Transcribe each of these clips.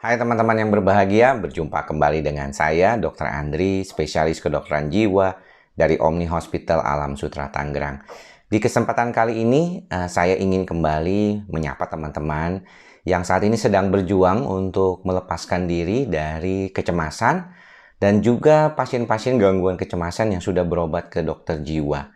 Hai teman-teman yang berbahagia, berjumpa kembali dengan saya, Dr. Andri, spesialis kedokteran jiwa dari Omni Hospital Alam Sutera Tangerang. Di kesempatan kali ini, saya ingin kembali menyapa teman-teman yang saat ini sedang berjuang untuk melepaskan diri dari kecemasan dan juga pasien-pasien gangguan kecemasan yang sudah berobat ke dokter jiwa.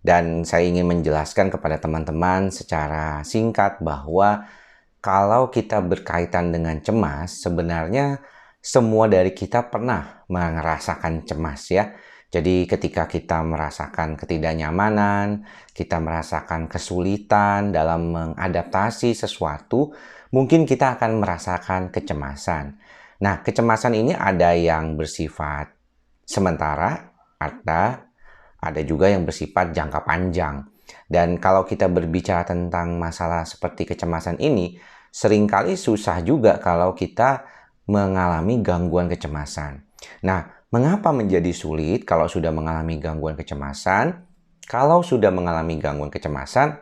Dan saya ingin menjelaskan kepada teman-teman secara singkat bahwa kalau kita berkaitan dengan cemas, sebenarnya semua dari kita pernah merasakan cemas ya. Jadi ketika kita merasakan ketidaknyamanan, kita merasakan kesulitan dalam mengadaptasi sesuatu, mungkin kita akan merasakan kecemasan. Nah, kecemasan ini ada yang bersifat sementara, ada juga yang bersifat jangka panjang. Dan kalau kita berbicara tentang masalah seperti kecemasan ini, seringkali susah juga kalau kita mengalami gangguan kecemasan. Nah, mengapa menjadi sulit kalau sudah mengalami gangguan kecemasan? Kalau sudah mengalami gangguan kecemasan,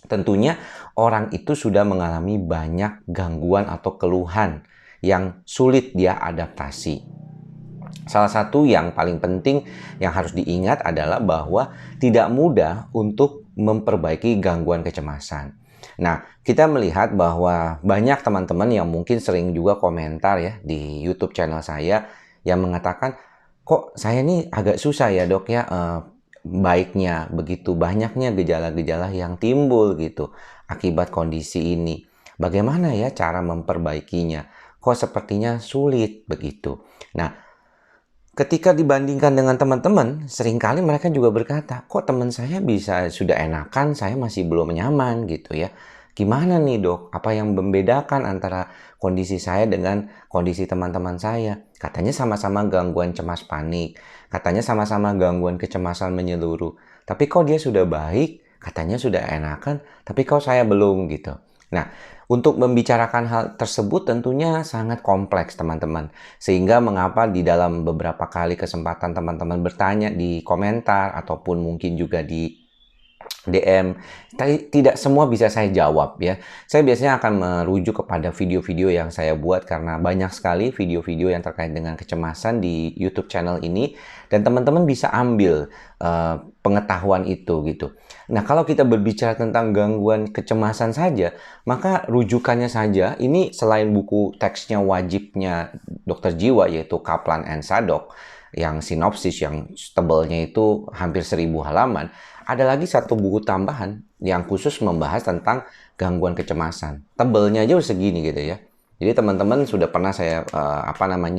tentunya orang itu sudah mengalami banyak gangguan atau keluhan yang sulit dia adaptasi. Salah satu yang paling penting yang harus diingat adalah bahwa tidak mudah untuk memperbaiki gangguan kecemasan. Nah, kita melihat bahwa banyak teman-teman yang mungkin sering juga komentar ya di YouTube channel saya yang mengatakan, kok saya ini agak susah ya dok ya, baiknya begitu banyaknya gejala-gejala yang timbul gitu akibat kondisi ini. Bagaimana ya cara memperbaikinya? Kok sepertinya sulit begitu. Nah, ketika dibandingkan dengan teman-teman, seringkali mereka juga berkata, kok teman saya bisa sudah enakan, saya masih belum nyaman gitu ya. Gimana nih dok, apa yang membedakan antara kondisi saya dengan kondisi teman-teman saya? Katanya sama-sama gangguan cemas panik, katanya sama-sama gangguan kecemasan menyeluruh. Tapi kok dia sudah baik, katanya sudah enakan, tapi kok saya belum gitu. Nah, untuk membicarakan hal tersebut tentunya sangat kompleks teman-teman. Sehingga mengapa di dalam beberapa kali kesempatan teman-teman bertanya di komentar ataupun mungkin juga di DM, tidak semua bisa saya jawab ya. Saya biasanya akan merujuk kepada video-video yang saya buat karena banyak sekali video-video yang terkait dengan kecemasan di YouTube channel ini dan teman-teman bisa ambil pengetahuan itu gitu. Nah, kalau kita berbicara tentang gangguan kecemasan saja, maka rujukannya saja ini selain buku teksnya wajibnya dokter jiwa yaitu Kaplan and Sadok yang sinopsis yang tebelnya itu hampir 1000 halaman. Ada lagi satu buku tambahan yang khusus membahas tentang gangguan kecemasan. Tebelnya aja udah segini gitu ya. Jadi teman-teman sudah pernah saya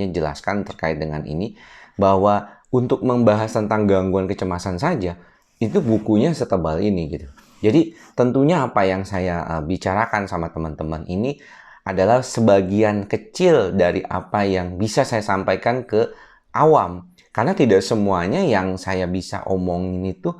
jelaskan terkait dengan ini bahwa untuk membahas tentang gangguan kecemasan saja itu bukunya setebal ini gitu. Jadi tentunya apa yang saya bicarakan sama teman-teman ini adalah sebagian kecil dari apa yang bisa saya sampaikan ke awam. Karena tidak semuanya yang saya bisa omongin itu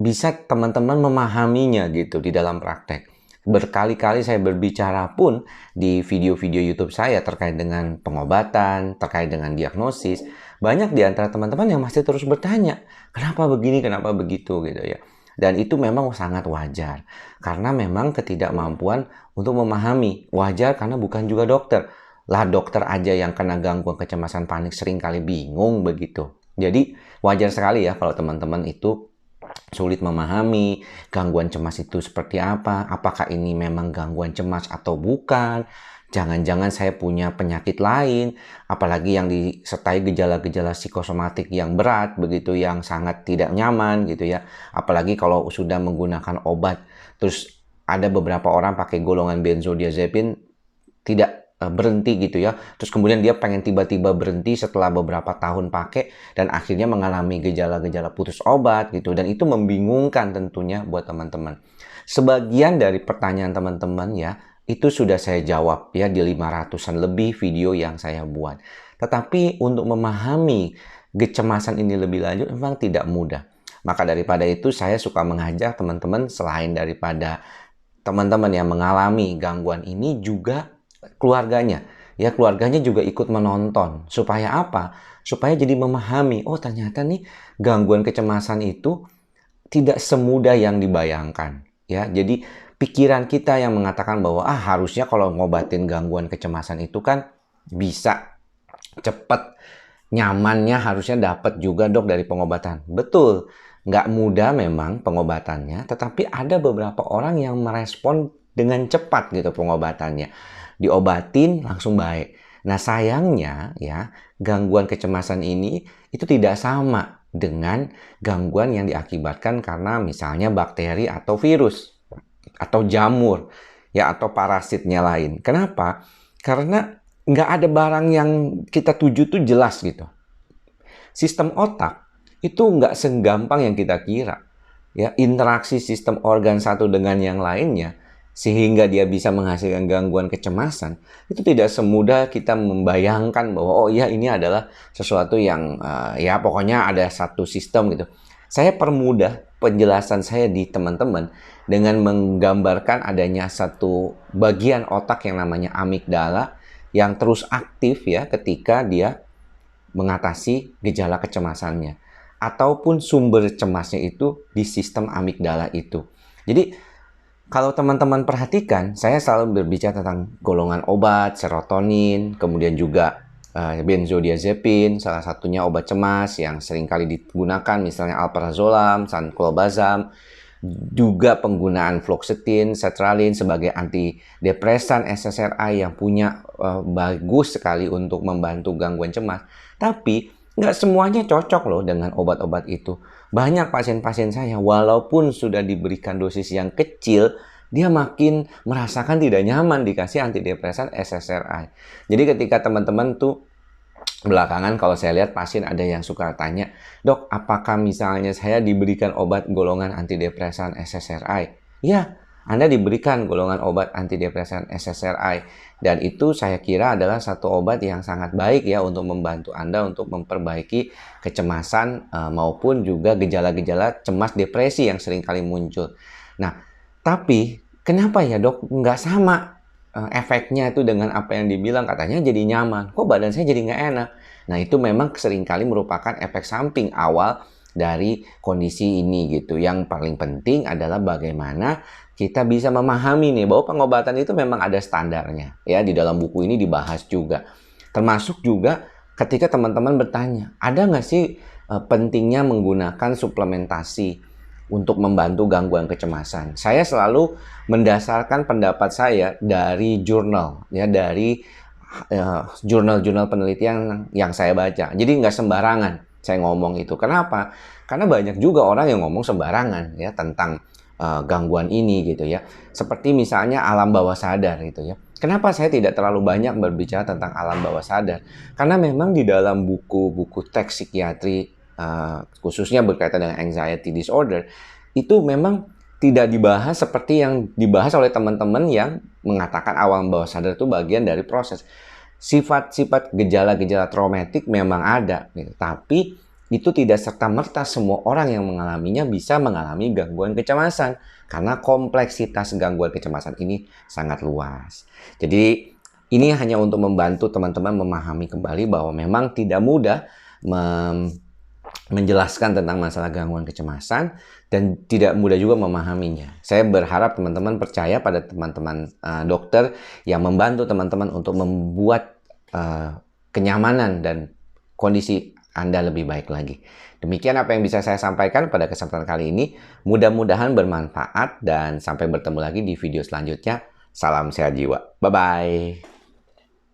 bisa teman-teman memahaminya gitu di dalam praktek. Berkali-kali saya berbicara pun di video-video YouTube saya terkait dengan pengobatan, terkait dengan diagnosis. Banyak di antara teman-teman yang masih terus bertanya, kenapa begini, kenapa begitu gitu ya. Dan itu memang sangat wajar. Karena memang ketidakmampuan untuk memahami. Wajar karena bukan juga dokter. Lah dokter aja yang kena gangguan kecemasan panik seringkali bingung begitu. Jadi wajar sekali ya kalau teman-teman itu sulit memahami gangguan cemas itu seperti apa, apakah ini memang gangguan cemas atau bukan, jangan-jangan saya punya penyakit lain, apalagi yang disertai gejala-gejala psikosomatik yang berat, begitu yang sangat tidak nyaman gitu ya, apalagi kalau sudah menggunakan obat, terus ada beberapa orang pakai golongan benzodiazepin tidak berhenti gitu ya. Terus kemudian dia pengen tiba-tiba berhenti setelah beberapa tahun pakai dan akhirnya mengalami gejala-gejala putus obat gitu. Dan itu membingungkan tentunya buat teman-teman. Sebagian dari pertanyaan teman-teman ya, itu sudah saya jawab ya di 500-an lebih video yang saya buat. Tetapi untuk memahami kecemasan ini lebih lanjut memang tidak mudah. Maka daripada itu saya suka mengajak teman-teman selain daripada teman-teman yang mengalami gangguan ini juga keluarganya. Ya, keluarganya juga ikut menonton. Supaya apa? Supaya jadi memahami, oh ternyata nih gangguan kecemasan itu tidak semudah yang dibayangkan. Ya, jadi pikiran kita yang mengatakan bahwa harusnya kalau ngobatin gangguan kecemasan itu kan bisa cepet, nyamannya harusnya dapat juga dok dari pengobatan. Betul, nggak mudah memang pengobatannya, tetapi ada beberapa orang yang merespon dengan cepat gitu pengobatannya. Diobatin langsung baik. Nah sayangnya ya, gangguan kecemasan ini itu tidak sama dengan gangguan yang diakibatkan karena misalnya bakteri atau virus atau jamur ya atau parasitnya lain. Kenapa? Karena nggak ada barang yang kita tuju tuh jelas gitu. Sistem otak itu nggak segampang yang kita kira. Ya, interaksi sistem organ satu dengan yang lainnya sehingga dia bisa menghasilkan gangguan kecemasan itu tidak semudah kita membayangkan bahwa oh iya ini adalah sesuatu yang ya pokoknya ada satu sistem gitu. Saya permudah penjelasan saya di teman-teman dengan menggambarkan adanya satu bagian otak yang namanya amigdala yang terus aktif ya ketika dia mengatasi gejala kecemasannya. Ataupun sumber cemasnya itu di sistem amigdala itu. Jadi kalau teman-teman perhatikan, saya selalu berbicara tentang golongan obat, serotonin, kemudian juga benzodiazepin, salah satunya obat cemas yang seringkali digunakan, misalnya alprazolam, sanclobazam, juga penggunaan fluoxetine, sertralin sebagai antidepresan SSRI yang punya bagus sekali untuk membantu gangguan cemas. Tapi nggak semuanya cocok loh dengan obat-obat itu. Banyak pasien-pasien saya walaupun sudah diberikan dosis yang kecil, dia makin merasakan tidak nyaman dikasih antidepresan SSRI. Jadi ketika teman-teman tuh belakangan kalau saya lihat pasien ada yang suka tanya, dok apakah misalnya saya diberikan obat golongan antidepresan SSRI? Ya, Anda diberikan golongan obat antidepresan SSRI. Dan itu saya kira adalah satu obat yang sangat baik ya untuk membantu Anda untuk memperbaiki kecemasan maupun juga gejala-gejala cemas depresi yang seringkali muncul. Nah, tapi kenapa ya dok nggak sama efeknya itu dengan apa yang dibilang? Katanya jadi nyaman, kok badan saya jadi nggak enak. Nah itu memang seringkali merupakan efek samping awal dari kondisi ini gitu. Yang paling penting adalah bagaimana kita bisa memahami nih bahwa pengobatan itu memang ada standarnya. Ya di dalam buku ini dibahas juga. Termasuk juga ketika teman-teman bertanya, ada nggak sih pentingnya menggunakan suplementasi untuk membantu gangguan kecemasan? Saya selalu mendasarkan pendapat saya dari jurnal, ya dari jurnal-jurnal penelitian yang saya baca. Jadi nggak sembarangan saya ngomong itu. Kenapa? Karena banyak juga orang yang ngomong sembarangan ya tentang gangguan ini gitu ya. Seperti misalnya alam bawah sadar gitu ya. Kenapa saya tidak terlalu banyak berbicara tentang alam bawah sadar? Karena memang di dalam buku-buku teks psikiatri khususnya berkaitan dengan anxiety disorder itu memang tidak dibahas seperti yang dibahas oleh teman-teman yang mengatakan alam bawah sadar itu bagian dari proses. Sifat-sifat gejala-gejala traumatik memang ada gitu. Tapi itu tidak serta-merta semua orang yang mengalaminya bisa mengalami gangguan kecemasan karena kompleksitas gangguan kecemasan ini sangat luas. Jadi ini hanya untuk membantu teman-teman memahami kembali bahwa memang tidak mudah menjelaskan tentang masalah gangguan kecemasan dan tidak mudah juga memahaminya. Saya berharap teman-teman percaya pada teman-teman dokter yang membantu teman-teman untuk membuat kenyamanan dan kondisi Anda lebih baik lagi. Demikian apa yang bisa saya sampaikan pada kesempatan kali ini. Mudah-mudahan bermanfaat dan sampai bertemu lagi di video selanjutnya. Salam sehat jiwa. Bye-bye.